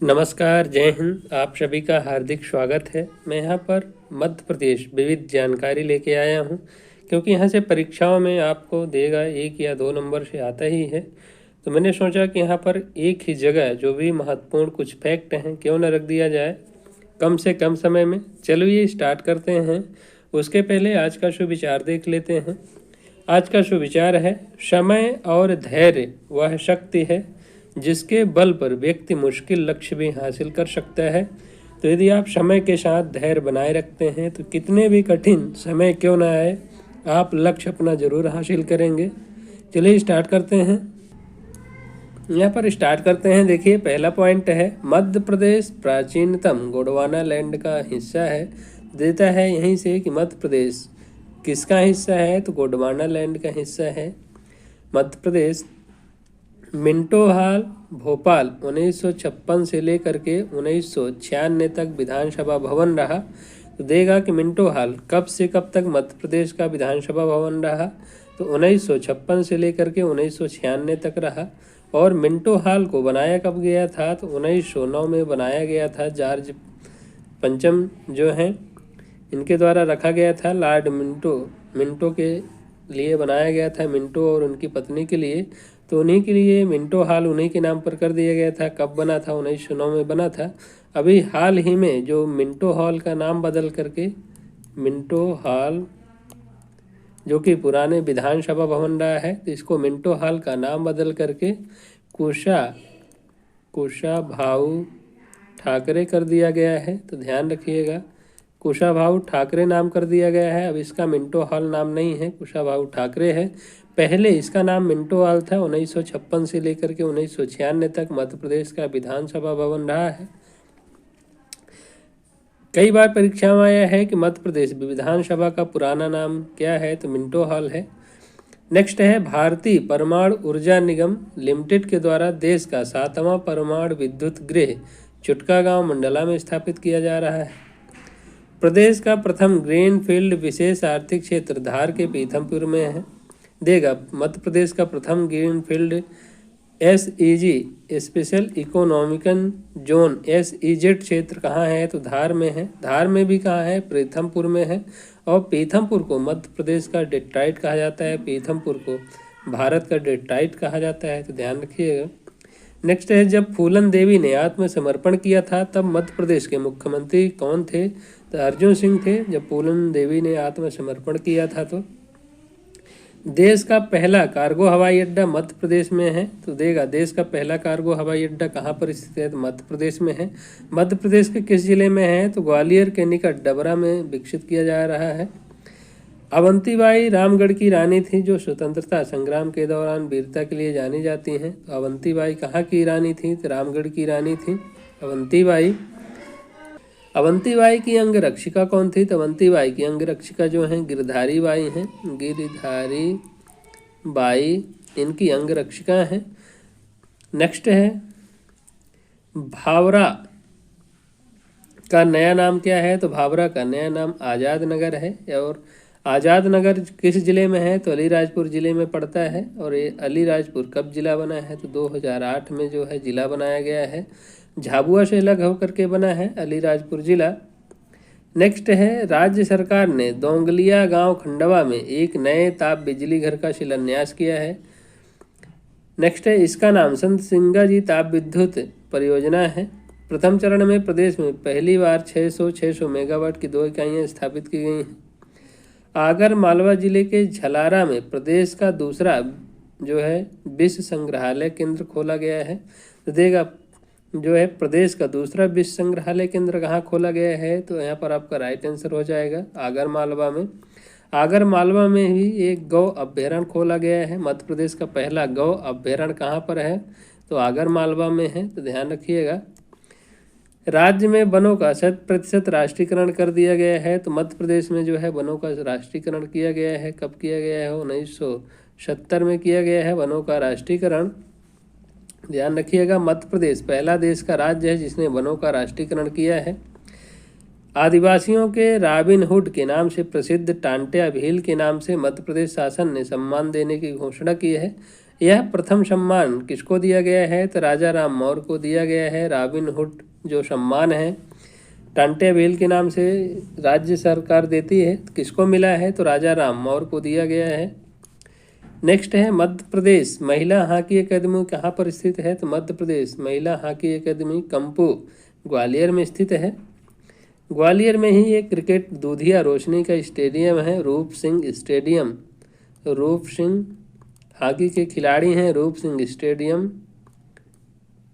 नमस्कार, जय हिंद। आप सभी का हार्दिक स्वागत है। मैं यहाँ पर मध्य प्रदेश विविध जानकारी लेके आया हूँ, क्योंकि यहाँ से परीक्षाओं में आपको देगा 1 या 2 नंबर से आता ही है। तो मैंने सोचा कि यहाँ पर एक ही जगह जो भी महत्वपूर्ण कुछ फैक्ट हैं क्यों न रख दिया जाए कम से कम समय में। चलिए स्टार्ट करते हैं। उसके पहले आज का सुविचार देख लेते हैं। आज का सुविचार है, समय और धैर्य वह शक्ति है जिसके बल पर व्यक्ति मुश्किल लक्ष्य भी हासिल कर सकता है। तो यदि आप समय के साथ धैर्य बनाए रखते हैं तो कितने भी कठिन समय क्यों ना आए, आप लक्ष्य अपना जरूर हासिल करेंगे। चलिए स्टार्ट करते हैं। यहाँ पर स्टार्ट करते हैं। देखिए, पहला पॉइंट है, मध्य प्रदेश प्राचीनतम गोंडवाना लैंड का हिस्सा है। देता है यहीं से कि मध्य प्रदेश किसका हिस्सा है, तो गोंडवाना लैंड का हिस्सा है। मध्य प्रदेश मिंटो हॉल भोपाल 1956 से लेकर के 1996 तक विधानसभा भवन रहा। तो देगा कि मिंटो हॉल कब से कब तक मध्य प्रदेश का विधानसभा भवन रहा, तो 1956 से लेकर के 1996 तक रहा। और मिंटो हॉल को बनाया कब गया था, तो 1909 में बनाया गया था। जॉर्ज पंचम जो हैं इनके द्वारा रखा गया था। लॉर्ड मिंटो के लिए बनाया गया था, मिंटो और उनकी पत्नी के लिए। तो उन्हीं के लिए मिंटो हॉल उन्हीं के नाम पर कर दिया गया था। कब बना था, 1909 में बना था। अभी हाल ही में जो मिंटो हॉल का नाम बदल करके मिंटो हॉल, जो कि पुराने विधानसभा भवन रहा है, तो इसको मिंटो हॉल का नाम बदल करके कुशाभाऊ ठाकरे कर दिया गया है। तो ध्यान रखिएगा, कुशाभाऊ ठाकरे नाम कर दिया गया है। अब इसका मिंटो हॉल नाम नहीं है, कुशाभाऊ ठाकरे है। पहले इसका नाम मिंटो हॉल था। 1956 से लेकर के 1996 तक मध्य प्रदेश का विधानसभा भवन रहा है। कई बार परीक्षा में आया है कि मध्य प्रदेश विधानसभा का पुराना नाम क्या है, तो मिंटो हॉल है। नेक्स्ट है, भारतीय परमाणु ऊर्जा निगम लिमिटेड के द्वारा देश का 7वां परमाणु विद्युत गृह चुटकागांव मंडला में स्थापित किया जा रहा है। प्रदेश का प्रथम ग्रीन फील्ड विशेष आर्थिक क्षेत्र धार के पीथमपुर में है। देगा मध्य प्रदेश का प्रथम green field SEZ special economical zone SEZ क्षेत्र कहाँ है, तो धार में है। धार में भी कहाँ है, पीथमपुर में है। और पीथमपुर को मध्य प्रदेश का डेट्राइट कहा जाता है, पीथमपुर को भारत का डेट्राइट कहा जाता है। तो ध्यान रखिएगा। नेक्स्ट है, जब फूलन देवी ने आत्मसमर्पण किया था तब मध्य प्रदेश के मुख्यमंत्री कौन थे, तो अर्जुन सिंह थे। जब फूलन देवी ने आत्मसमर्पण किया था। तो देश का पहला कार्गो हवाई अड्डा मध्य प्रदेश में है। तो देगा देश का पहला कार्गो हवाई अड्डा कहाँ पर स्थित है, तो मध्य प्रदेश में है। मध्य प्रदेश के किस जिले में है, तो ग्वालियर के निकट डबरा में विकसित किया जा रहा है। अवंतीबाई रामगढ़ की रानी थी, जो स्वतंत्रता संग्राम के दौरान वीरता के लिए जानी जाती हैं। तो अवंतीबाई कहाँ की रानी थी, तो रामगढ़ की रानी थी अवंतीबाई की अंगरक्षिका कौन थी, तो अवंतीबाई की अंगरक्षिका जो हैं गिरधारी बाई हैं। गिरधारी बाई इनकी अंगरक्षिका हैं। नेक्स्ट है, भावरा का नया नाम क्या है, तो भावरा का नया नाम आज़ाद नगर है। और आज़ाद नगर किस जिले में है, तो अलीराजपुर जिले में पड़ता है। और ये अलीराजपुर कब जिला बना है, तो 2008 में जो है जिला बनाया गया है। झाबुआ से अलग होकर के बना है अलीराजपुर जिला। नेक्स्ट है, राज्य सरकार ने दोंगलिया गांव खंडवा में एक नए ताप बिजली घर का शिलान्यास किया है। नेक्स्ट है, इसका नाम संत सिंगा जी ताप विद्युत परियोजना है। प्रथम चरण में प्रदेश में पहली बार 600 मेगावाट की 2 इकाइयाँ स्थापित की गई हैं। आगर मालवा जिले के झलारा में प्रदेश का दूसरा जो है विश्व संग्रहालय केंद्र खोला गया है। तो देगा जो है प्रदेश का दूसरा विश्व संग्रहालय केंद्र कहाँ खोला गया है, तो यहाँ पर आपका राइट आंसर हो जाएगा आगर मालवा में। आगर मालवा में ही एक गौ अभ्यारण्य खोला गया है। मध्य प्रदेश का पहला गौ अभ्यारण्य कहाँ पर है, तो आगर मालवा में है। तो ध्यान रखिएगा। राज्य में वनों का 100% राष्ट्रीयकरण कर दिया गया है। तो मध्य प्रदेश में जो है वनों का राष्ट्रीयकरण किया गया है। कब किया गया है, 1970 में किया गया है वनों का राष्ट्रीयकरण। ध्यान रखिएगा, मध्य प्रदेश पहला देश का राज्य है जिसने वनों का राष्ट्रीयकरण किया है। आदिवासियों के रॉबिनहुड के नाम से प्रसिद्ध टांट्या भील के नाम से मध्य प्रदेश शासन ने सम्मान देने की घोषणा की है। यह प्रथम सम्मान किसको दिया गया है? तो राजा राम मौर्य को दिया गया है। रॉबिन हुड जो सम्मान है टांटेविल के नाम से राज्य सरकार देती है, तो किसको मिला है? तो राजा राम मौर्य को दिया गया है। नेक्स्ट है मध्य प्रदेश महिला हॉकी अकादमी कहाँ पर स्थित है? तो मध्य प्रदेश महिला हॉकी अकादमी कंपू ग्वालियर में स्थित है। ग्वालियर में ही एक क्रिकेट दूधिया रोशनी का स्टेडियम है, रूप सिंह स्टेडियम। रूप सिंह हॉकी के खिलाड़ी हैं, रूप सिंह स्टेडियम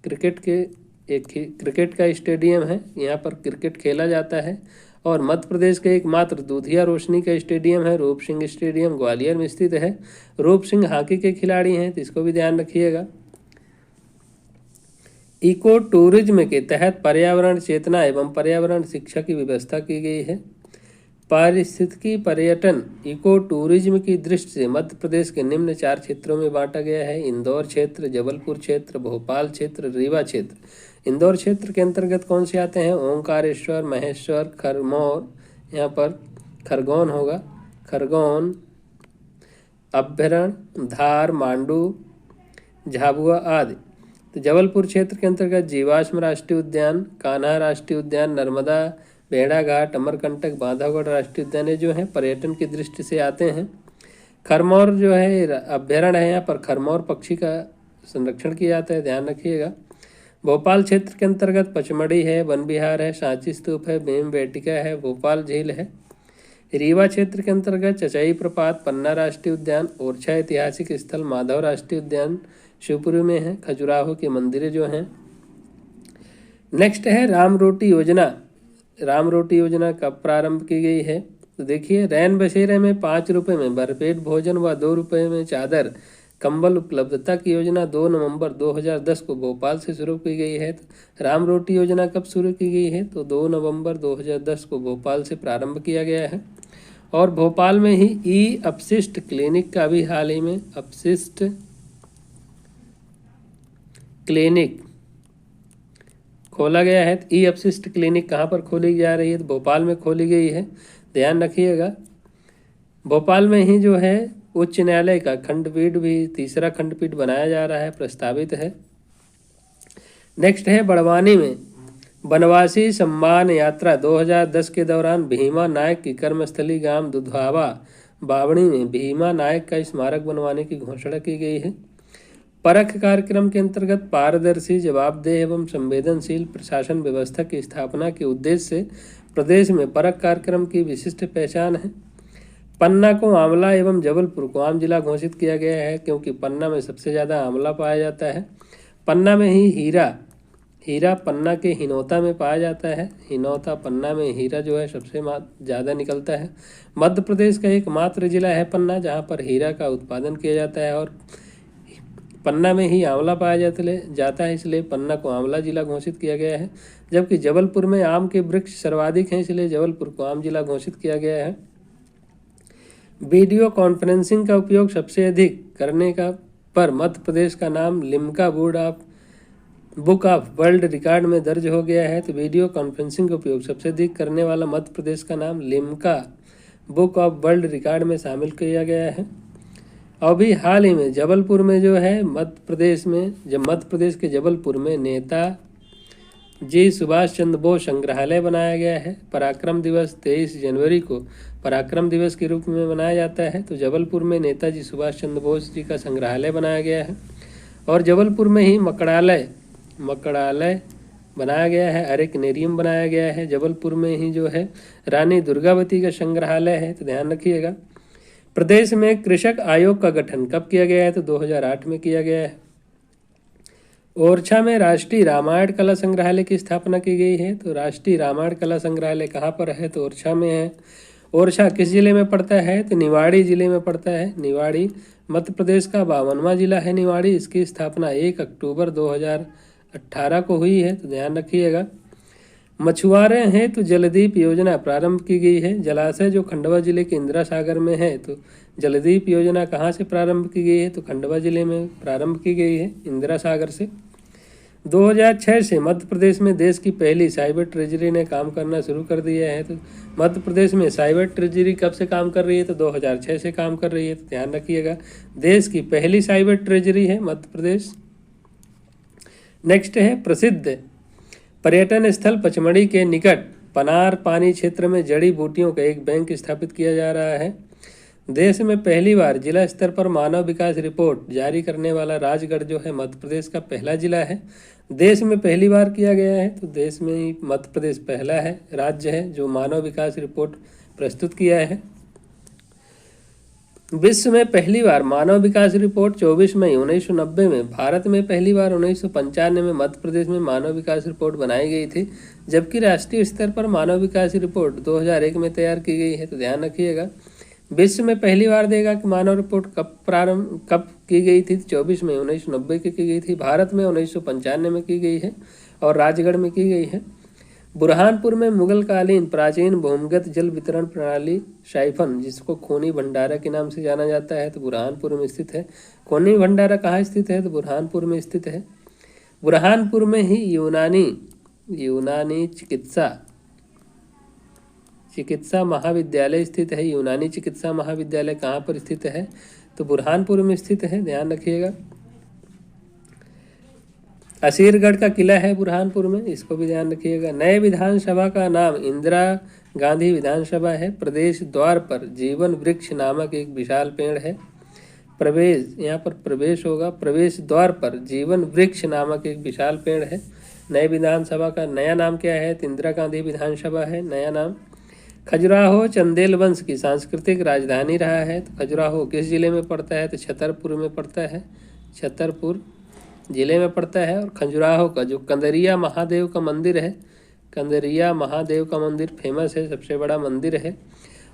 क्रिकेट का स्टेडियम है, यहाँ पर क्रिकेट खेला जाता है। और मध्य प्रदेश का एकमात्र दूधिया रोशनी का स्टेडियम है, रूप सिंह स्टेडियम ग्वालियर में स्थित है। रूप सिंह हॉकी के खिलाड़ी हैं, तो इसको भी ध्यान रखिएगा। इको टूरिज्म के तहत पर्यावरण चेतना एवं पर्यावरण शिक्षा की व्यवस्था की गई है। पारिस्थितिकी पर्यटन इको टूरिज्म की दृष्टि से मध्य प्रदेश के निम्न 4 क्षेत्रों में बांटा गया है: इंदौर क्षेत्र, जबलपुर क्षेत्र, भोपाल क्षेत्र, रीवा क्षेत्र। इंदौर क्षेत्र के अंतर्गत कौन से आते हैं? ओंकारेश्वर, महेश्वर, खरमौर, यहाँ पर खरगोन होगा, खरगोन, अभ्यारण्य, धार, मांडू, झाबुआ आदि। तो जबलपुर क्षेत्र के अंतर्गत जीवाश्म राष्ट्रीय उद्यान, कान्हा राष्ट्रीय उद्यान, नर्मदा, भेड़ाघाट, अमरकंटक, बांधवगढ़ राष्ट्रीय उद्यान जो है पर्यटन की दृष्टि से आते हैं। खरमौर जो है अभ्यारण्य है, यहाँ पर खरमौर पक्षी का संरक्षण किया जाता है, ध्यान रखिएगा। भोपाल क्षेत्र के अंतर्गत पचमढ़ी है, वन विहार है, सांची स्तूप है, भीम बेटिका है, भोपाल झील है। रीवा क्षेत्र के अंतर्गत चचाई प्रपात, पन्ना राष्ट्रीय उद्यान, ओरछा ऐतिहासिक स्थल, माधव राष्ट्रीय उद्यान शिवपुरी में है, खजुराहो के मंदिरें जो हैं। नेक्स्ट है राम रोटी योजना। राम रोटी योजना कब प्रारंभ की गई है? तो देखिए, रैन बसेरे में 5 रुपये में भरपेट भोजन व 2 रुपये में चादर कंबल उपलब्धता की योजना 2 नवंबर 2010 को भोपाल से शुरू की गई है। तो राम रोटी योजना कब शुरू की गई है? तो 2 नवंबर 2010 को भोपाल से प्रारंभ किया गया है। और भोपाल में ही ई अपशिष्ट क्लिनिक का भी हाल ही में अपशिष्ट क्लिनिक खोला गया है। ई अपशिष्ट क्लिनिक कहाँ पर खोली जा रही है? तो भोपाल में खोली गई है, ध्यान रखिएगा। भोपाल में ही जो है उच्च न्यायालय का खंडपीठ भी, तीसरा खंडपीठ बनाया जा रहा है, प्रस्तावित है। नेक्स्ट है बड़वानी में बनवासी सम्मान यात्रा 2010 के दौरान भीमा नायक की कर्मस्थली गांव दुधावा बावणी में भीमा नायक का स्मारक बनवाने की घोषणा की गई है। परख कार्यक्रम के अंतर्गत पारदर्शी, जवाबदेह एवं संवेदनशील प्रशासन व्यवस्था की स्थापना के उद्देश्य से प्रदेश में परख कार्यक्रम की विशिष्ट पहचान है। पन्ना को आंवला एवं जबलपुर को आम जिला घोषित किया गया है, क्योंकि पन्ना में सबसे ज़्यादा आंवला पाया जाता है। पन्ना में ही हीरा पन्ना के हिनौता में पाया जाता है। हिनौता पन्ना में हीरा जो है सबसे ज़्यादा निकलता है। मध्य प्रदेश का एकमात्र जिला है पन्ना, जहाँ पर हीरा का उत्पादन किया जाता है। और पन्ना में ही आंवला पाया जाता है, इसलिए पन्ना को आंवला जिला घोषित किया गया है। जबकि जबलपुर में आम के वृक्ष सर्वाधिक हैं, इसलिए जबलपुर को आम जिला घोषित किया गया है। वीडियो कॉन्फ्रेंसिंग का उपयोग सबसे अधिक करने का पर मध्य प्रदेश का नाम Limca book of world record में दर्ज हो गया है। तो वीडियो कॉन्फ्रेंसिंग का उपयोग सबसे अधिक करने वाला मध्य प्रदेश का नाम Limca book of world record में शामिल किया गया है। अभी हाल ही में जबलपुर में जो है मध्य प्रदेश के जबलपुर में नेताजी सुभाष चंद्र बोस संग्रहालय बनाया गया है। पराक्रम दिवस 23 जनवरी को पराक्रम दिवस के रूप में मनाया जाता है। तो जबलपुर में नेताजी सुभाष चंद्र बोस जी का संग्रहालय बनाया गया है। और जबलपुर में ही मकड़ालय बनाया गया है, अरेकनेरियम बनाया गया है। जबलपुर में ही जो है रानी दुर्गावती का संग्रहालय है, तो ध्यान रखिएगा। प्रदेश में कृषक आयोग का गठन कब किया गया है? तो 2008 में किया गया है। ओरछा में राष्ट्रीय रामायण कला संग्रहालय की स्थापना की गई है। तो राष्ट्रीय रामायण कला संग्रहालय कहाँ पर है? तो ओरछा में है। ओरछा किस जिले में पड़ता है? तो निवाड़ी जिले में पड़ता है। निवाड़ी मध्य प्रदेश का 52वां जिला है निवाड़ी। इसकी स्थापना 1 अक्टूबर 2018 को हुई है, तो ध्यान रखिएगा। मछुआरे हैं तो जलदीप योजना प्रारंभ की गई है। जलाशय जो खंडवा जिले के इंदिरा सागर में है, तो जलदीप योजना कहाँ से प्रारंभ की गई है? तो खंडवा जिले में प्रारंभ की गई है, इंदिरा सागर से। 2006 से मध्य प्रदेश में देश की पहली साइबर ट्रेजरी ने काम करना शुरू कर दिया है। तो मध्य प्रदेश में साइबर ट्रेजरी कब से काम कर रही है? तो 2006 से काम कर रही है, तो ध्यान रखिएगा। देश की पहली साइबर ट्रेजरी है मध्य प्रदेश। नेक्स्ट है प्रसिद्ध पर्यटन स्थल पचमढ़ी के निकट पनार पानी क्षेत्र में जड़ी बूटियों का एक बैंक स्थापित किया जा रहा है। देश में पहली बार जिला स्तर पर मानव विकास रिपोर्ट जारी करने वाला राजगढ़ जो है मध्य प्रदेश का पहला जिला है। देश में पहली बार किया गया है, तो देश में ही मध्य प्रदेश पहला है राज्य है जो मानव विकास रिपोर्ट प्रस्तुत किया है। विश्व में पहली बार मानव विकास रिपोर्ट 24 मई 1990 में, भारत में पहली बार 1995 में मध्य प्रदेश में मानव विकास रिपोर्ट बनाई गई थी, जबकि राष्ट्रीय स्तर पर मानव विकास रिपोर्ट 2001 में तैयार की गई है। तो ध्यान रखिएगा। विश्व में पहली बार देगा कि मानव रिपोर्ट कब की गई थी? 24 मई 1990 की गई थी। भारत में 1995 में की गई है और राजगढ़ में की गई है। बुरहानपुर में मुगल कालीन प्राचीन भूमिगत जल वितरण प्रणाली साइफन, जिसको खूनी भंडारा के नाम से जाना जाता है, तो बुरहानपुर में स्थित है। खूनी भंडारा कहाँ स्थित है? तो बुरहानपुर में स्थित है। बुरहानपुर में ही यूनानी चिकित्सा महाविद्यालय स्थित है। यूनानी चिकित्सा महाविद्यालय कहाँ पर स्थित है? तो बुरहानपुर में स्थित है, ध्यान रखिएगा। असीरगढ़ का किला है बुरहानपुर में, इसको भी ध्यान रखिएगा। नए विधानसभा का नाम इंदिरा गांधी विधानसभा है। प्रदेश द्वार पर जीवन वृक्ष नामक एक विशाल पेड़ है। प्रवेश, यहाँ पर प्रवेश होगा, प्रवेश द्वार पर जीवन वृक्ष नामक एक विशाल पेड़ है। नए विधानसभा का नया नाम क्या है? तो इंदिरा गांधी विधानसभा है नया नाम। खजुराहो चंदेल वंश की सांस्कृतिक राजधानी रहा है। तो खजुराहो किस जिले में पड़ता है? तो छतरपुर में पड़ता है, छतरपुर जिले में पड़ता है। और खजुराहो का जो कंदरिया महादेव का मंदिर है, कंदरिया महादेव का मंदिर फेमस है, सबसे बड़ा मंदिर है।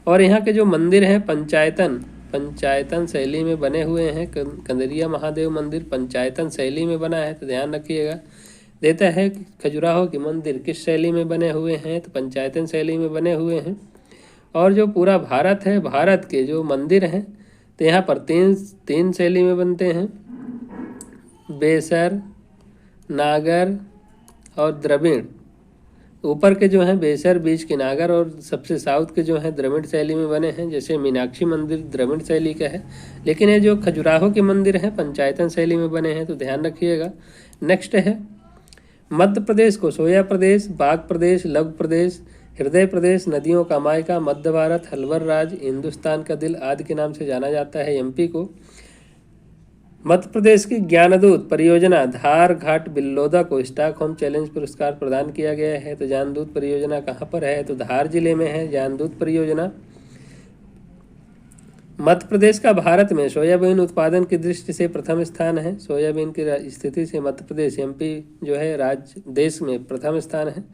और यहाँ के जो मंदिर हैं पंचायतन शैली में बने हुए हैं। कंदरिया महादेव मंदिर पंचायतन शैली में बना है, तो ध्यान रखिएगा। देता है कि खजुराहो के मंदिर किस शैली में बने हुए हैं? तो पंचायतन शैली में बने हुए हैं। और जो पूरा भारत है, भारत के जो मंदिर हैं तो यहाँ पर तीन शैली में बनते हैं, बेसर, नागर और द्रविड़। ऊपर के जो हैं बेसर, बीच के नागर और सबसे साउथ के जो हैं द्रविड़ शैली में बने हैं। जैसे मीनाक्षी मंदिर द्रविड़ शैली का है, लेकिन ये जो खजुराहो के मंदिर हैं पंचायतन शैली में बने हैं, तो ध्यान रखिएगा। नेक्स्ट है मध्य प्रदेश को सोया प्रदेश, बाघ प्रदेश, लव प्रदेश, हृदय प्रदेश, नदियों का मायका, मध्य भारत, हल्वर राज, हिंदुस्तान का दिल आदि के नाम से जाना जाता है। एमपी को मध्य प्रदेश की ज्ञानदूत परियोजना धार घाट बिल्लोदा को स्टॉकहोम चैलेंज पुरस्कार प्रदान किया गया है। तो ज्ञानदूत परियोजना कहाँ पर है? तो धार जिले में है ज्ञानदूत परियोजना। मध्य प्रदेश का भारत में सोयाबीन उत्पादन की दृष्टि से प्रथम स्थान है। सोयाबीन की स्थिति से मध्य प्रदेश एमपी जो है राज्य देश में प्रथम स्थान है।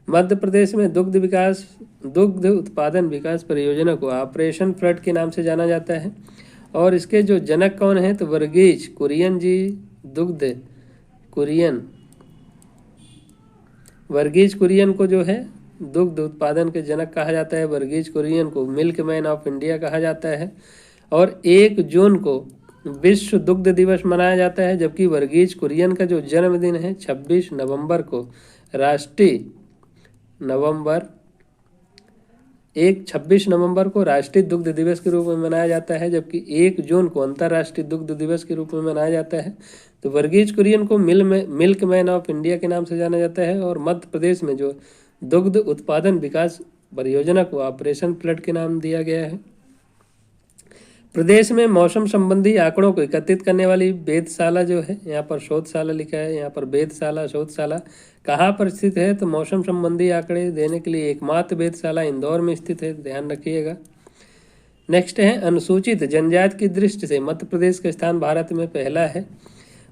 मध्य प्रदेश में दुग्ध उत्पादन विकास परियोजना को ऑपरेशन फ्लड के नाम से जाना जाता है। और इसके जो जनक कौन है? तो वर्गीज कुरियन जी, वर्गीज कुरियन को जो है दुग्ध उत्पादन के जनक कहा जाता है। वर्गीज कुरियन को मिल्क मैन ऑफ इंडिया कहा जाता है। और 1 जून को विश्व दुग्ध दिवस मनाया जाता है, जबकि वर्गीज कुरियन का जो जन्मदिन है 26 नवंबर को राष्ट्रीय दुग्ध दिवस के रूप में मनाया जाता है, जबकि 1 जून को अंतर्राष्ट्रीय दुग्ध दिवस के रूप में मनाया जाता है। तो वर्गीज कुरियन को मिल्क मैन ऑफ इंडिया के नाम से जाना जाता है। और मध्य प्रदेश में जो दुग्ध उत्पादन विकास परियोजना को ऑपरेशन फ्लड के नाम दिया गया है। प्रदेश में मौसम संबंधी आंकड़ों को एकत्रित करने वाली वेधशाला जो है, यहाँ पर शोधशाला लिखा है, यहाँ पर वेधशाला शोधशाला कहाँ पर स्थित है? तो मौसम संबंधी आंकड़े देने के लिए एकमात्र वेधशाला इंदौर में स्थित है, ध्यान रखिएगा। नेक्स्ट है अनुसूचित जनजाति की दृष्टि से मध्य प्रदेश का स्थान भारत में पहला है।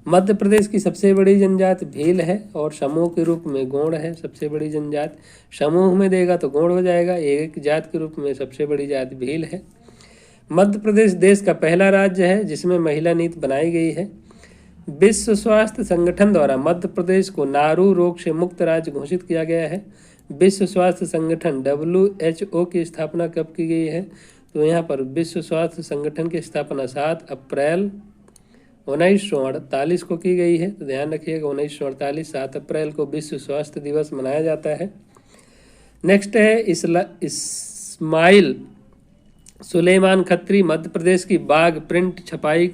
मध्य प्रदेश की सबसे बड़ी जनजाति भील है और समूह के रूप में गोंड है। सबसे बड़ी जनजाति समूह में देगा तो गोंड हो जाएगा, एक जात के रूप में सबसे बड़ी जाति भील है। मध्य प्रदेश देश का पहला राज्य है जिसमें महिला नीति बनाई गई है। विश्व स्वास्थ्य संगठन द्वारा मध्य प्रदेश को नारू रोग से मुक्त राज्य घोषित किया गया है। विश्व स्वास्थ्य संगठन WHO की स्थापना कब की गई है? तो यहाँ पर विश्व स्वास्थ्य संगठन की स्थापना 7 अप्रैल 1948 को की गई है। तो ध्यान रखिएगा 1948 7 अप्रैल को विश्व स्वास्थ्य दिवस मनाया जाता है। नेक्स्ट है इस्माइल सुलेमान खत्री मध्य प्रदेश की बाघ प्रिंट छपाई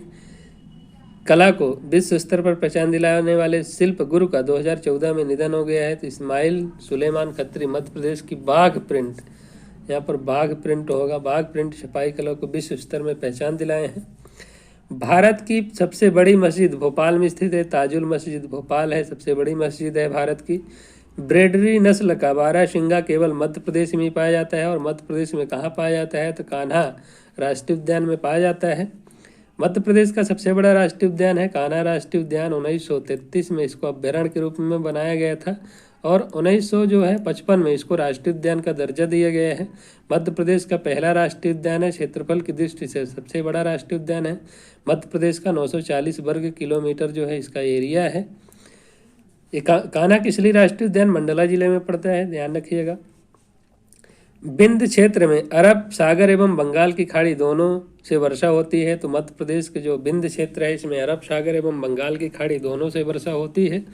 कला को विश्व स्तर पर पहचान दिलाने वाले शिल्प गुरु का 2014 में निधन हो गया है। तो इस्माइल सुलेमान खत्री मध्य प्रदेश की बाघ प्रिंट, यहाँ पर बाघ प्रिंट होगा, बाघ प्रिंट छपाई कला को विश्व स्तर में पहचान दिलाए हैं। भारत की सबसे बड़ी मस्जिद भोपाल में स्थित है, ताजुल मस्जिद भोपाल है, सबसे बड़ी मस्जिद है भारत की। ब्रेडरी नस्ल का बारहसिंगा केवल मध्य प्रदेश में ही पाया जाता है। और मध्य प्रदेश में कहाँ पाया जाता है? तो कान्हा राष्ट्रीय उद्यान में पाया जाता है। मध्य प्रदेश का सबसे बड़ा राष्ट्रीय उद्यान है कान्हा राष्ट्रीय उद्यान। 1933 में इसको अभ्यारण्य के रूप में बनाया गया था और 1955 में इसको राष्ट्रीय उद्यान का दर्जा दिया गया है। मध्य प्रदेश का पहला राष्ट्रीय उद्यान है, क्षेत्रफल की दृष्टि से सबसे बड़ा राष्ट्रीय उद्यान है। मध्य प्रदेश का 940 वर्ग किलोमीटर जो है इसका एरिया है। ये कान्हा किसली राष्ट्रीय उद्यान मंडला जिले में पड़ता है, ध्यान रखिएगा। विंध्य क्षेत्र में अरब सागर एवं बंगाल की खाड़ी दोनों से वर्षा होती है। तो मध्य प्रदेश के जो विंध्य क्षेत्र है इसमें अरब सागर एवं बंगाल की खाड़ी दोनों से वर्षा होती है।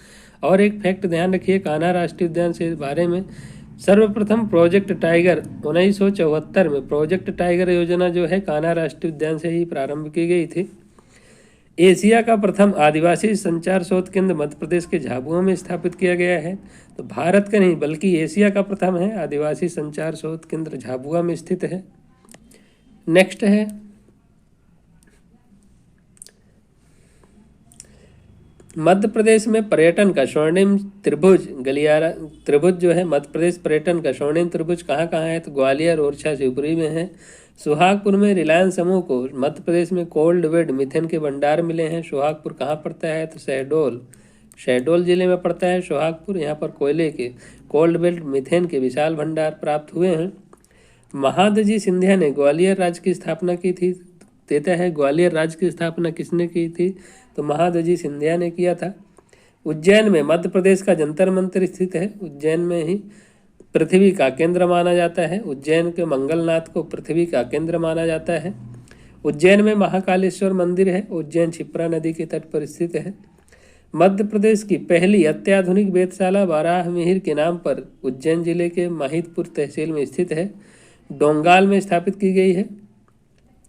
और एक फैक्ट ध्यान रखिए कान्हा राष्ट्रीय उद्यान से बारे में, सर्वप्रथम प्रोजेक्ट टाइगर 1974 में प्रोजेक्ट टाइगर योजना जो है कान्हा राष्ट्रीय उद्यान से ही प्रारंभ की गई थी। एशिया का प्रथम आदिवासी संचार शोध केंद्र मध्य प्रदेश के झाबुआ में स्थापित किया गया है। तो भारत का नहीं बल्कि एशिया का प्रथम है आदिवासी संचार शोध केंद्र झाबुआ में स्थित है। नेक्स्ट है मध्य प्रदेश में पर्यटन का स्वर्णिम त्रिभुज गलियारा त्रिभुज जो है मध्य प्रदेश पर्यटन का स्वर्णिम त्रिभुज कहाँ कहाँ है? तो ग्वालियर, ओरछा, शिवपुरी में है। सुहागपुर में रिलायंस समूह को मध्य प्रदेश में कोल्ड बेड मिथेन के भंडार मिले हैं। सुहागपुर कहाँ पड़ता है? तो शहडोल जिले में पड़ता है सुहागपुर। यहाँ पर कोयले के कोल्ड बेड मिथेन के विशाल भंडार प्राप्त हुए हैं। महादजी सिंधिया ने ग्वालियर राज्य की स्थापना की थी। देता है ग्वालियर राज्य की स्थापना किसने की थी? तो महादजी सिंधिया ने किया था। उज्जैन में मध्य प्रदेश का जंतर मंतर स्थित है। उज्जैन में ही पृथ्वी का केंद्र माना जाता है। उज्जैन के मंगलनाथ को पृथ्वी का केंद्र माना जाता है। उज्जैन में महाकालेश्वर मंदिर है। उज्जैन क्षिप्रा नदी के तट पर स्थित है। मध्य प्रदेश की पहली अत्याधुनिक वेधशाला बाराहमिहिर के नाम पर उज्जैन जिले के माहितपुर तहसील में स्थित है, डोंगाल में स्थापित की गई है।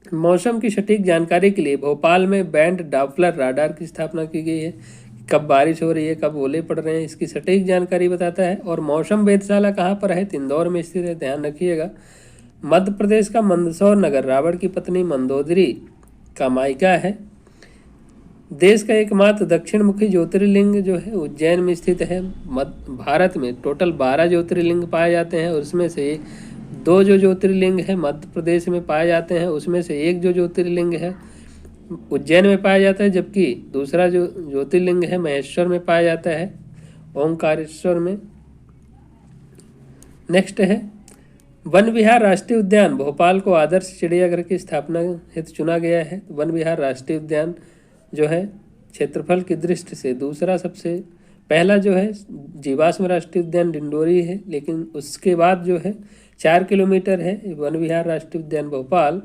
मौसम की सटीक जानकारी के लिए भोपाल में बैंड डॉपलर राडार की स्थापना की गई है। कब बारिश हो रही है, कब ओले पड़ रहे हैं, इसकी सटीक जानकारी बताता है। और मौसम वेधशाला कहाँ पर है? इंदौर में स्थित है, ध्यान रखिएगा। मध्य प्रदेश का मंदसौर नगर रावण की पत्नी मंदोदरी का मायका है। देश का एकमात्र दक्षिण मुखी ज्योतिर्लिंग जो है उज्जैन में स्थित है। भारत में टोटल 12 ज्योतिर्लिंग पाए जाते हैं, उसमें से 2 जो ज्योतिर्लिंग है मध्य प्रदेश में पाए जाते हैं, उसमें से एक जो ज्योतिर्लिंग है उज्जैन में पाया जाता है, जबकि दूसरा जो ज्योतिर्लिंग है महेश्वर में पाया जाता है, ओंकारेश्वर में। नेक्स्ट है वन विहार राष्ट्रीय उद्यान भोपाल को आदर्श चिड़ियाघर की स्थापना हेतु चुना गया है। वन विहार राष्ट्रीय उद्यान जो है क्षेत्रफल की दृष्टि से दूसरा सबसे पहला जो है जीवाश्म राष्ट्रीय उद्यान डिंडोरी है, लेकिन उसके बाद जो है 4 किलोमीटर है वन विहार राष्ट्रीय उद्यान भोपाल।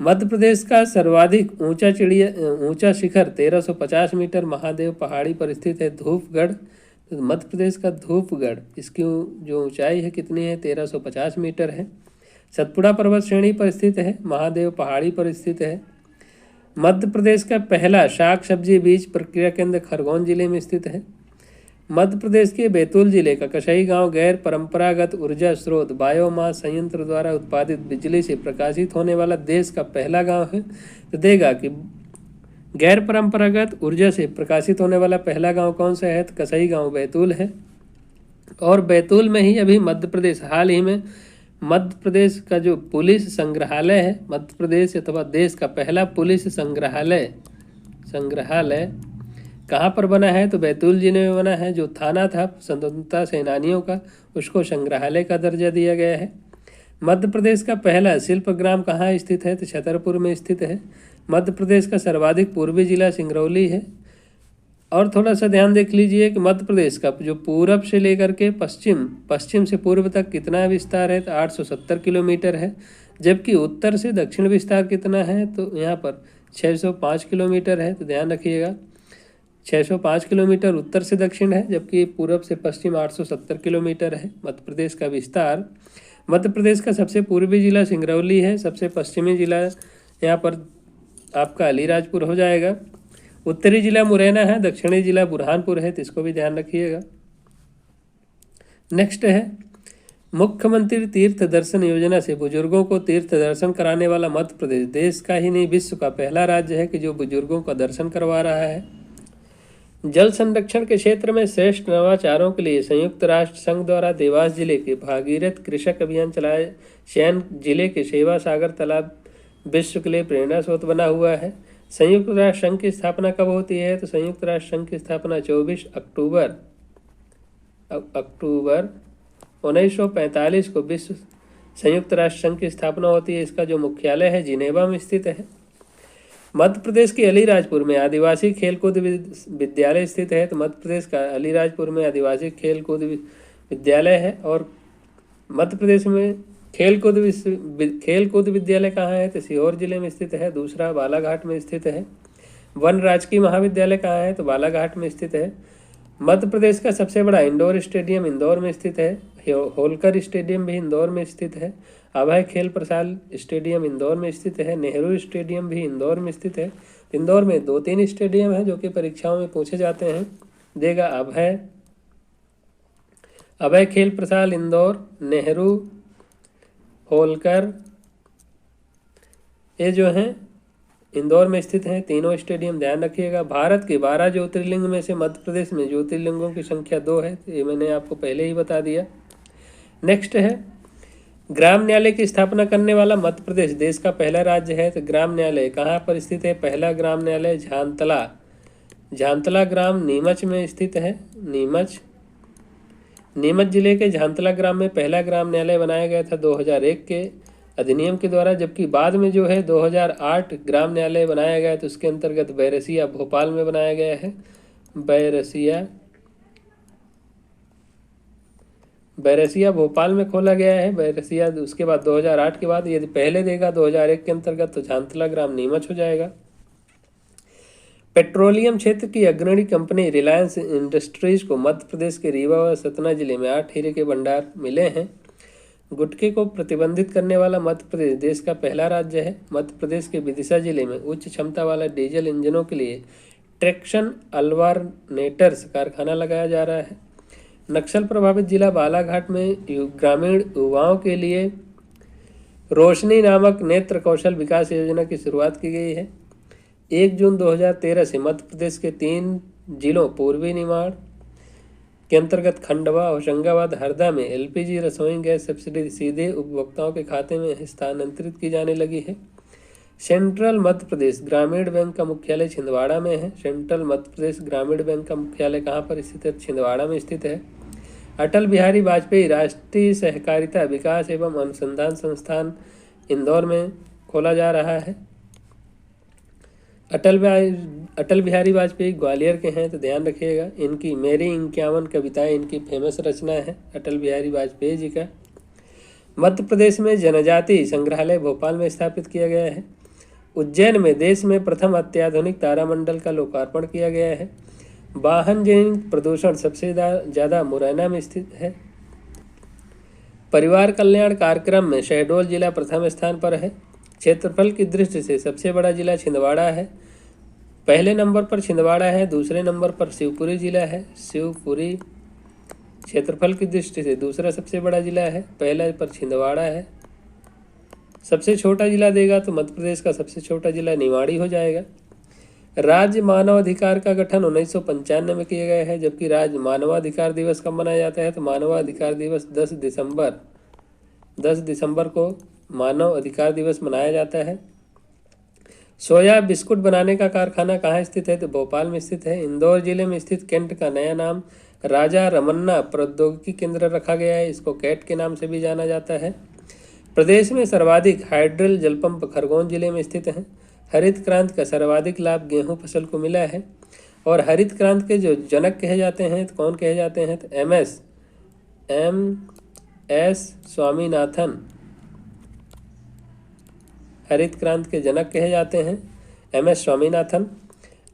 मध्य प्रदेश का सर्वाधिक ऊंचा शिखर 1350 मीटर महादेव पहाड़ी पर स्थित है, धूपगढ़। तो मध्य प्रदेश का धूपगढ़, इसकी जो ऊंचाई है कितनी है? 1350 मीटर है। सतपुड़ा पर्वत श्रेणी पर स्थित है, महादेव पहाड़ी पर स्थित है। मध्य प्रदेश का पहला शाक सब्जी बीज प्रक्रिया केंद्र खरगोन जिले में स्थित है। मध्य प्रदेश के बैतूल जिले का कशई गांव गैर परंपरागत ऊर्जा स्रोत बायोमास संयंत्र द्वारा उत्पादित बिजली से प्रकाशित होने वाला देश का पहला गांव है। तो देगा कि गैर परंपरागत ऊर्जा से प्रकाशित होने वाला पहला गांव कौन सा है? तो कशई गांव बैतूल है। और बैतूल में ही अभी मध्य प्रदेश हाल ही में मध्य प्रदेश का जो पुलिस संग्रहालय है, मध्य प्रदेश अथवा देश का पहला पुलिस संग्रहालय कहाँ पर बना है? तो बैतूल जिले में बना है। जो थाना था स्वतंत्रता सेनानियों का, उसको संग्रहालय का दर्जा दिया गया है। मध्य प्रदेश का पहला शिल्पग्राम कहाँ स्थित है? तो छतरपुर में स्थित है। मध्य प्रदेश का सर्वाधिक पूर्वी जिला सिंगरौली है। और थोड़ा सा ध्यान देख लीजिए कि मध्य प्रदेश का जो पूरब से लेकर के पश्चिम से पूर्व तक कितना विस्तार है? तो 870 किलोमीटर है, जबकि उत्तर से दक्षिण विस्तार कितना है? तो यहाँ पर 605 किलोमीटर है, तो ध्यान रखिएगा 605 किलोमीटर उत्तर से दक्षिण है, जबकि पूर्व से पश्चिम 870 किलोमीटर है। मध्य प्रदेश का विस्तार, मध्य प्रदेश का सबसे पूर्वी जिला सिंगरौली है, सबसे पश्चिमी जिला यहाँ पर आपका अलीराजपुर हो जाएगा, उत्तरी जिला मुरैना है, दक्षिणी जिला बुरहानपुर है, तो इसको भी ध्यान रखिएगा। नेक्स्ट है मुख्यमंत्री तीर्थ दर्शन योजना से बुजुर्गों को तीर्थ दर्शन कराने वाला मध्य प्रदेश देश का ही नहीं विश्व का पहला राज्य है कि जो बुजुर्गों का दर्शन करवा रहा है। जल संरक्षण के क्षेत्र में श्रेष्ठ नवाचारों के लिए संयुक्त राष्ट्र संघ द्वारा देवास जिले के भागीरथ कृषक अभियान चलाए शयन जिले के सेवा सागर तालाब विश्व के लिए प्रेरणा स्रोत बना हुआ है। संयुक्त राष्ट्र संघ की स्थापना कब होती है? तो संयुक्त राष्ट्र संघ की स्थापना 24 अक्टूबर 1945 को विश्व संयुक्त राष्ट्र संघ की स्थापना होती है। इसका जो मुख्यालय है जिनेवा में स्थित है। मध्य प्रदेश के अलीराजपुर में आदिवासी खेलकूद विद्यालय स्थित है। तो मध्य प्रदेश का अलीराजपुर में आदिवासी खेलकूद विद्यालय है। और मध्य प्रदेश में खेलकूद विद्यालय कहाँ है? तो सीहोर जिले में स्थित है। दूसरा बालाघाट में स्थित है। वन राजकीय महाविद्यालय कहाँ है? तो बालाघाट में स्थित है। मध्य प्रदेश का सबसे बड़ा इंडोर स्टेडियम इंदौर में स्थित है। होलकर स्टेडियम भी इंदौर में स्थित है। अभय खेल प्रसाद स्टेडियम इंदौर में स्थित है। नेहरू स्टेडियम भी इंदौर में स्थित है। इंदौर में 2-3 स्टेडियम हैं जो कि परीक्षाओं में पूछे जाते हैं। देगा अभय खेल प्रसाद इंदौर, नेहरू, होलकर, ये जो हैं इंदौर में स्थित हैं। तीनों स्टेडियम ध्यान रखिएगा। भारत के 12 ज्योतिर्लिंग में से मध्य प्रदेश में ज्योतिर्लिंगों की संख्या 2 है। तो ये मैंने आपको पहले ही बता दिया। नेक्स्ट है ग्राम न्यायालय की स्थापना करने वाला मध्य प्रदेश देश का पहला राज्य है। तो ग्राम न्यायालय कहाँ पर स्थित है? पहला ग्राम न्यायालय झांतला ग्राम नीमच में स्थित है। नीमच जिले के झांतला ग्राम में पहला ग्राम न्यायालय बनाया गया था 2001 के अधिनियम के द्वारा। जबकि बाद में जो है 2008 ग्राम न्यायालय बनाया गया तो उसके अंतर्गत बैरसिया भोपाल में बनाया गया है। बैरसिया भोपाल में खोला गया है। बैरसिया उसके बाद 2008 के बाद यदि पहले देगा 2001 के अंतर्गत तो झांतला ग्राम नीमच हो जाएगा। पेट्रोलियम क्षेत्र की अग्रणी कंपनी रिलायंस इंडस्ट्रीज को मध्य प्रदेश के रीवा व सतना जिले में 8 हीरे के भंडार मिले हैं। गुटखे को प्रतिबंधित करने वाला मध्य प्रदेश देश का पहला राज्य है। मध्य प्रदेश के विदिशा जिले में उच्च क्षमता वाला डीजल इंजनों के लिए ट्रैक्शन अल्टरनेटर्स कारखाना लगाया जा रहा है। नक्सल प्रभावित जिला बालाघाट में ग्रामीण युवाओं के लिए रोशनी नामक नेत्र कौशल विकास योजना की शुरुआत की गई है। 1 जून 2013 से मध्य प्रदेश के 3 जिलों पूर्वी निमाड़ के अंतर्गत खंडवा, होशंगाबाद, हरदा में एलपीजी रसोई गैस सब्सिडी सीधे उपभोक्ताओं के खाते में हस्तांतरित की जाने लगी है। सेंट्रल मध्य प्रदेश ग्रामीण बैंक का मुख्यालय छिंदवाड़ा में है। सेंट्रल मध्य प्रदेश ग्रामीण बैंक का मुख्यालय कहाँ पर स्थित है? छिंदवाड़ा में स्थित है। अटल बिहारी वाजपेयी राष्ट्रीय सहकारिता विकास एवं अनुसंधान संस्थान इंदौर में खोला जा रहा है। अटल बिहारी वाजपेयी ग्वालियर के हैं तो ध्यान रखिएगा। इनकी मेरी 51 कविताएं इनकी फेमस रचना है अटल बिहारी वाजपेयी जी का। मध्य प्रदेश में जनजाति संग्रहालय भोपाल में स्थापित किया गया है। उज्जैन में देश में प्रथम अत्याधुनिक तारामंडल का लोकार्पण किया गया है। वाहन जनित प्रदूषण सबसे ज़्यादा मुरैना में स्थित है। परिवार कल्याण कार्यक्रम में शहडोल जिला प्रथम स्थान पर है। क्षेत्रफल की दृष्टि से सबसे बड़ा जिला छिंदवाड़ा है। पहले नंबर पर छिंदवाड़ा है, दूसरे नंबर पर शिवपुरी जिला है। शिवपुरी क्षेत्रफल की दृष्टि से दूसरा सबसे बड़ा जिला है, पहला पर छिंदवाड़ा है। सबसे छोटा जिला देगा तो मध्य प्रदेश का सबसे छोटा जिला निवाड़ी हो जाएगा। राज्य मानवाधिकार का गठन 1995 में किया गया है। जबकि राज्य मानवाधिकार दिवस कब मनाया जाता है? तो मानवाधिकार दिवस 10 दिसंबर को मानव अधिकार दिवस मनाया जाता है। सोया बिस्कुट बनाने का कारखाना कहाँ स्थित है? तो भोपाल में स्थित है। इंदौर जिले में स्थित कैंट का नया नाम राजा रमन्ना प्रौद्योगिकी केंद्र रखा गया है। इसको कैट के नाम से भी जाना जाता है। प्रदेश में सर्वाधिक हाइड्रल जल पंप खरगोन जिले में स्थित हैं। हरित क्रांति का सर्वाधिक लाभ गेहूं फसल को मिला है। और हरित क्रांति के जो जनक कहे जाते हैं तो कौन कहे जाते हैं? तो एम.एस. स्वामीनाथन हरित क्रांति के जनक कहे जाते हैं। MS स्वामीनाथन।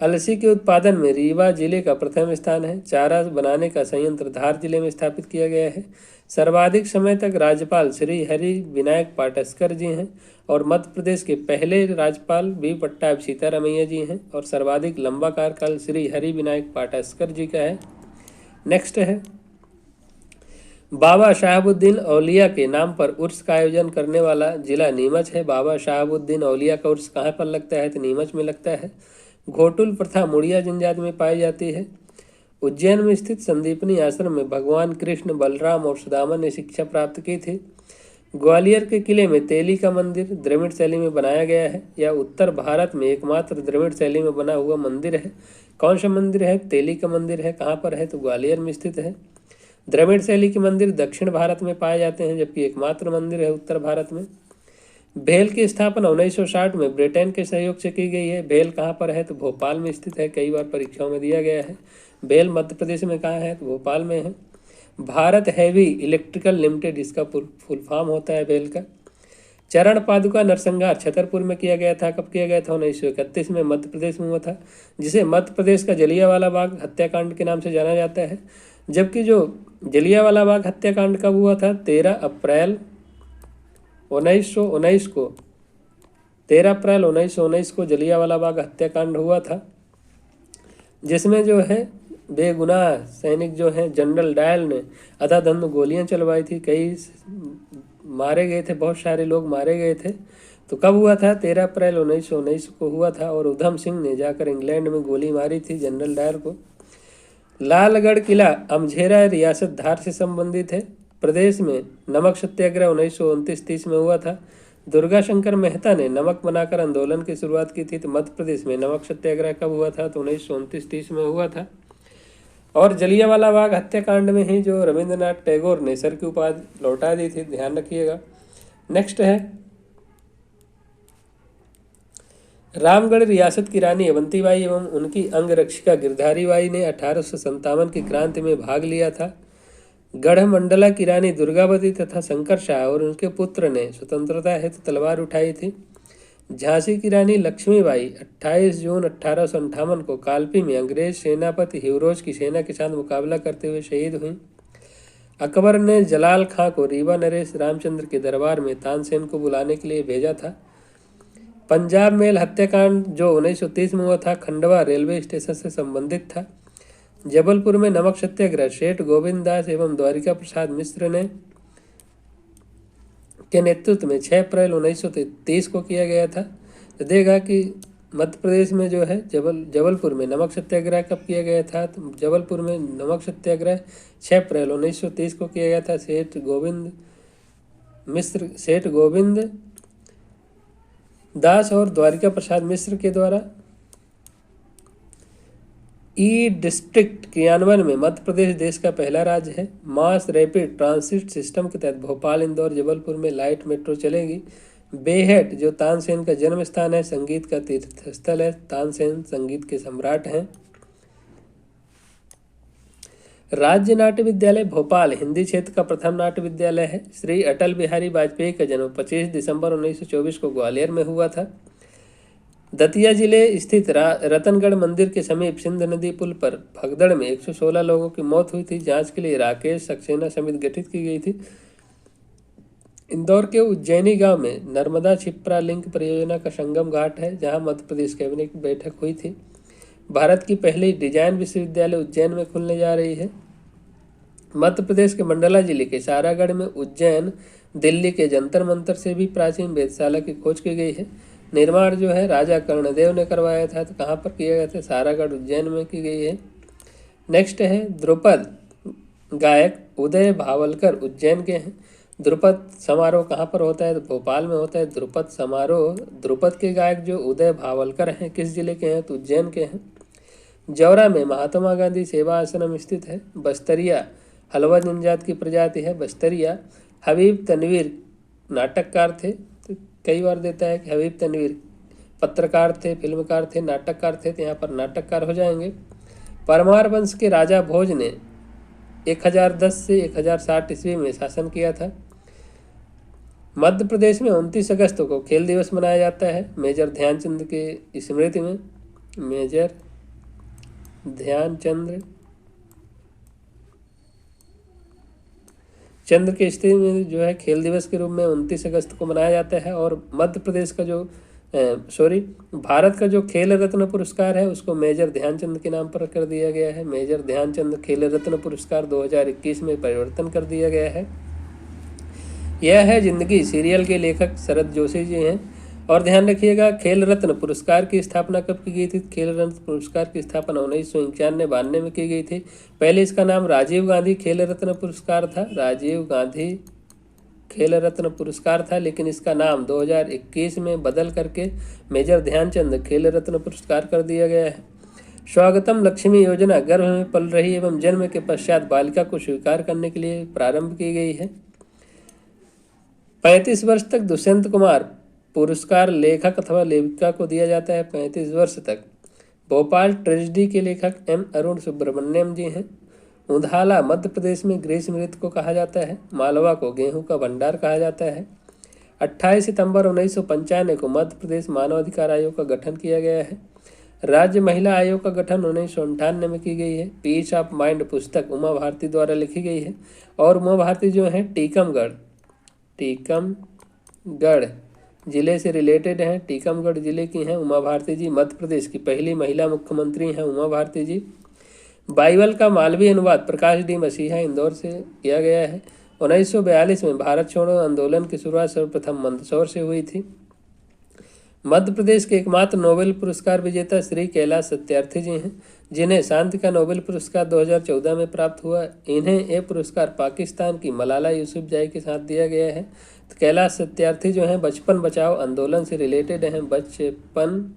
अलसी के उत्पादन में रीवा जिले का प्रथम स्थान है। चारा बनाने का संयंत्र धार जिले में स्थापित किया गया है। सर्वाधिक समय तक राज्यपाल श्री हरि विनायक पाटस्कर जी हैं और मध्य प्रदेश के पहले राज्यपाल बी पट्टाभ सीतारमैया जी हैं और सर्वाधिक लंबा कार्यकाल श्री हरि विनायक पाटस्कर जी का है। नेक्स्ट है बाबा शाहबुद्दीन औलिया के नाम पर उर्स का आयोजन करने वाला जिला नीमच है। बाबा शाहबुद्दीन औलिया का उर्स कहाँ पर लगता है तो नीमच में लगता है। घोटुल प्रथा मुड़िया जनजाति में पाई जाती है। उज्जैन में स्थित संदीपनी आश्रम में भगवान कृष्ण, बलराम और सुदामा ने शिक्षा प्राप्त की थी। ग्वालियर के किले में तेली का मंदिर द्रविड़ शैली में बनाया गया है। यह उत्तर भारत में एकमात्र द्रविड़ शैली में बना हुआ मंदिर है। कौन सा मंदिर है? तेली का मंदिर है। कहाँ पर है तो ग्वालियर में स्थित है। द्रविड़ शैली के मंदिर दक्षिण भारत में पाए जाते हैं जबकि एकमात्र मंदिर है उत्तर भारत में। भेल की स्थापना 1960 में ब्रिटेन के सहयोग से की गई है। भेल कहाँ पर है तो भोपाल में स्थित है। कई बार परीक्षाओं में दिया गया है। भेल मध्य प्रदेश में कहाँ है तो भोपाल में है। भारत हैवी इलेक्ट्रिकल लिमिटेड इसका फुल फॉर्म होता है भेल का। चरण पादुका नरसंहार छतरपुर में किया गया था। कब किया गया था? 1931 में मध्य प्रदेश में हुआ था, जिसे मध्य प्रदेश का जलियांवाला बाग हत्याकांड के नाम से जाना जाता है। जबकि जो जलियांवाला बाग हत्याकांड कब हुआ था? 13 अप्रैल 1919 को 13 अप्रैल 1919 को जलियांवाला बाग हत्याकांड हुआ था, जिसमें जो है बेगुनाह सैनिक जो हैं जनरल डायल ने अंधाधुंध गोलियां चलवाई थी। कई मारे गए थे, बहुत सारे लोग मारे गए थे। तो कब हुआ था? 13 अप्रैल 1919 को हुआ था और उधम सिंह ने जाकर इंग्लैंड में गोली मारी थी जनरल डायल को। लालगढ़ किला अमझेरा रियासत धार से संबंधित है। प्रदेश में नमक सत्याग्रह 1929-30 में हुआ था। दुर्गा शंकर मेहता ने नमक बनाकर आंदोलन की शुरुआत की थी। तो मध्य प्रदेश में नमक सत्याग्रह कब हुआ था तो 1929-30 में हुआ था। और जलियांवाला बाग हत्याकांड में ही जो रविंद्रनाथ टैगोर ने सर की उपाधि लौटा दी थी, ध्यान रखिएगा। नेक्स्ट है रामगढ़ रियासत की रानी अवंतीबाई एवं उनकी अंगरक्षिका गिरधारी बाई ने 1857 की क्रांति में भाग लिया था। गढ़मंडला की रानी दुर्गावती तथा शंकर शाह और उनके पुत्र ने स्वतंत्रता हेतु तलवार उठाई थी। झांसी की रानी लक्ष्मीबाई 28 जून 1858 को कालपी में अंग्रेज सेनापति ह्यूरोज की सेना के साथ मुकाबला करते हुए शहीद हुई। अकबर ने जलाल खां को रीवा नरेश रामचंद्र के दरबार में तानसेन को बुलाने के लिए भेजा था। पंजाब मेल हत्याकांड जो 1930 में हुआ था, खंडवा रेलवे स्टेशन से संबंधित था। जबलपुर में नमक सत्याग्रह सेठ गोविंद दास एवं द्वारिका प्रसाद मिश्र ने के नेतृत्व में 6 अप्रैल 1930 को किया गया था। तो देखा कि मध्य प्रदेश में जो है जबलपुर में नमक सत्याग्रह कब किया गया था तो जबलपुर में नमक सत्याग्रह 6 अप्रैल 1930 को किया गया था। सेठ गोविंद दास और द्वारिका प्रसाद मिश्र के द्वारा। ई डिस्ट्रिक्ट क्रियान्वयन में मध्य प्रदेश देश का पहला राज्य है। मास रैपिड ट्रांसिट सिस्टम के तहत भोपाल, इंदौर, जबलपुर में लाइट मेट्रो चलेगी। बेहट जो तानसेन का जन्म स्थान है, संगीत का तीर्थ स्थल है। तानसेन संगीत के सम्राट हैं। राज्य नाट्य विद्यालय भोपाल हिंदी क्षेत्र का प्रथम नाट्य विद्यालय है। श्री अटल बिहारी वाजपेयी का जन्म 25 दिसंबर 1924 को ग्वालियर में हुआ था। दतिया जिले स्थित रतनगढ़ मंदिर के समीप सिंध नदी पुल पर भगदड़ में 116 लोगों की मौत हुई थी। जांच के लिए राकेश सक्सेना समिति गठित की गई थी। इंदौर के उज्जैनी गांव में नर्मदा छिप्रा लिंक परियोजना का संगम घाट है, जहां मध्य प्रदेश कैबिनेट की बैठक हुई थी। भारत की पहली डिजाइन विश्वविद्यालय उज्जैन में खुलने जा रही है। मध्य प्रदेश के मंडला जिले के सारागढ़ में उज्जैन दिल्ली के जंतर मंतर से भी प्राचीन वेधशाला की खोज की गई है। निर्माण जो है राजा कर्णदेव ने करवाया था। तो कहाँ पर किया गया था? सारागढ़ उज्जैन में की गई है। नेक्स्ट है ध्रुपद गायक उदय भावलकर उज्जैन के हैं। ध्रुपद समारोह कहाँ पर होता है? तो भोपाल में होता है ध्रुपद समारोह। ध्रुपद के गायक जो उदय भावलकर हैं किस जिले के हैं? तो उज्जैन के हैं। जौरा में महात्मा गांधी सेवा आश्रम स्थित है। बस्तरिया हलवा जनजाति की प्रजाति है। बस्तरिया हबीब तनवीर नाटककार थे। तो कई बार देता है कि हबीब तनवीर पत्रकार थे, फिल्मकार थे, नाटककार थे, तो यहाँ पर नाटककार हो जाएंगे। परमार वंश के राजा भोज ने 1010 से 1060 ईस्वी में शासन किया था। मध्य प्रदेश में 29 अगस्त को खेल दिवस मनाया जाता है मेजर ध्यानचंद के स्मृति में। मेजर ध्यानचंद के स्थिति में जो है खेल दिवस के रूप में 29 अगस्त को मनाया जाता है। और मध्य प्रदेश का जो भारत का जो खेल रत्न पुरस्कार है उसको मेजर ध्यानचंद के नाम पर कर दिया गया है। मेजर ध्यानचंद खेल रत्न पुरस्कार 2021 में परिवर्तन कर दिया गया है। यह है जिंदगी सीरियल के लेखक शरद जोशी जी हैं। और ध्यान रखिएगा, खेल रत्न पुरस्कार की स्थापना कब की गई थी? खेल रत्न पुरस्कार की स्थापना 1991-92 में की गई थी। पहले इसका नाम राजीव गांधी खेल रत्न पुरस्कार था। राजीव गांधी खेल रत्न पुरस्कार था, लेकिन इसका नाम 2021 में बदल करके मेजर ध्यानचंद खेल रत्न पुरस्कार कर दिया गया है। स्वागतम लक्ष्मी योजना गर्भ में पल रही एवं जन्म के पश्चात बालिका को स्वीकार करने के लिए प्रारंभ की गई है। 35 वर्ष तक दुष्यंत कुमार पुरस्कार लेखक अथवा लेखिका को दिया जाता है। 35 वर्ष तक। भोपाल ट्रेजेडी के लेखक एम अरुण सुब्रमण्यम जी हैं। उंधाला मध्य प्रदेश में ग्रीष्म ऋतु को कहा जाता है। मालवा को गेहूं का भंडार कहा जाता है। 28 सितंबर 1995 को मध्य प्रदेश मानवाधिकार आयोग का गठन किया गया है। राज्य महिला आयोग का गठन 1998 में की गई है। पीस ऑफ माइंड पुस्तक उमा भारती द्वारा लिखी गई है। और उमा भारती जो है टीकमगढ़ जिले से रिलेटेड हैं। टीकमगढ़ जिले की हैं उमा भारती जी। मध्य प्रदेश की पहली महिला मुख्यमंत्री हैं उमा भारती जी। बाइबल का मालवी अनुवाद प्रकाश डी मसीहा इंदौर से किया गया है। 1942 में भारत छोड़ो आंदोलन की शुरुआत सर्वप्रथम मंदसौर से हुई थी। मध्य प्रदेश के एकमात्र नोबेल पुरस्कार विजेता श्री कैलाश सत्यार्थी जी हैं, जिन्हें शांति का नोबेल पुरस्कार 2014 में प्राप्त हुआ। इन्हें यह पुरस्कार पाकिस्तान की मलाला यूसुफजई के साथ दिया गया है। तो कैलाश सत्यार्थी जो हैं बचपन बचाओ आंदोलन से रिलेटेड हैं। बचपन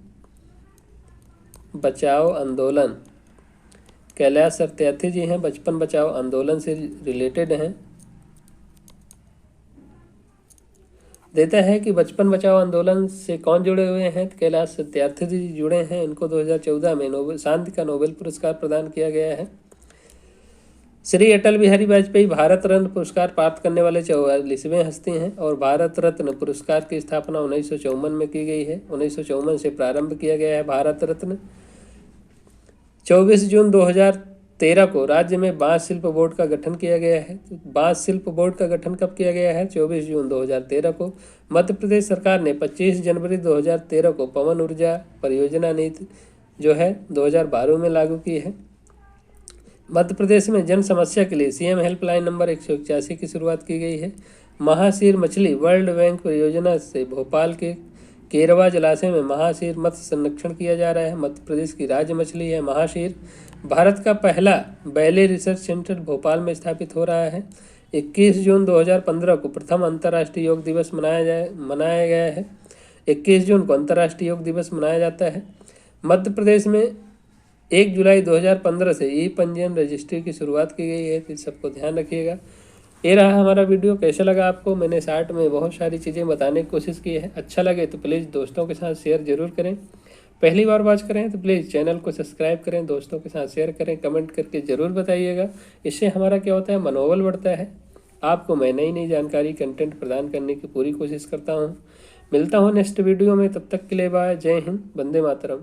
बचाओ आंदोलन, कैलाश सत्यार्थी जी हैं बचपन बचाओ आंदोलन से रिलेटेड हैं। देता है कि बचपन बचाओ आंदोलन से कौन जुड़े हुए हैं? तो कैलाश सत्यार्थी जी जुड़े हैं। इनको 2014 में शांति का नोबेल पुरस्कार प्रदान किया गया है। श्री अटल बिहारी वाजपेयी भारत रत्न पुरस्कार प्राप्त करने वाले 44वें हस्ती हैं। और भारत रत्न पुरस्कार की स्थापना 1954 में की गई है। 1954 से प्रारंभ किया गया है भारत रत्न। 24 जून 2013 को राज्य में बांस शिल्प बोर्ड का गठन किया गया है। बांस शिल्प बोर्ड का गठन कब किया गया है? 24 जून 2013 को। मध्य प्रदेश सरकार ने 25 जनवरी 2013 को पवन ऊर्जा परियोजना नीति जो है 2012 में लागू की है। मध्य प्रदेश में जन समस्या के लिए सीएम हेल्पलाइन नंबर 181 की शुरुआत की गई है। महाशीर मछली वर्ल्ड बैंक परियोजना से भोपाल के केरवा जलाशय में महाशीर मत्स्य संरक्षण किया जा रहा है। मध्य प्रदेश की राज्य मछली है महाशीर। भारत का पहला बैले रिसर्च सेंटर भोपाल में स्थापित हो रहा है। 21 जून 2015 को प्रथम अंतर्राष्ट्रीय योग दिवस मनाया गया है। 21 जून को अंतर्राष्ट्रीय योग दिवस मनाया जाता है। मध्य प्रदेश में 1 जुलाई 2015 से ई पंजीयन रजिस्ट्री की शुरुआत की गई है। तो सबको ध्यान रखिएगा। ये रहा हमारा वीडियो। कैसा लगा आपको? मैंने शॉर्ट में बहुत सारी चीज़ें बताने की कोशिश की है। अच्छा लगे तो प्लीज़ दोस्तों के साथ शेयर जरूर करें। पहली बार वॉच करें तो प्लीज़ चैनल को सब्सक्राइब करें, दोस्तों के साथ शेयर करें, कमेंट करके ज़रूर बताइएगा। इससे हमारा क्या होता है, मनोबल बढ़ता है। आपको मैं नई नई जानकारी कंटेंट प्रदान करने की पूरी कोशिश करता हूँ। मिलता हूँ नेक्स्ट वीडियो में, तब तक के लिए बाय। जय हिंद, वंदे मातरम।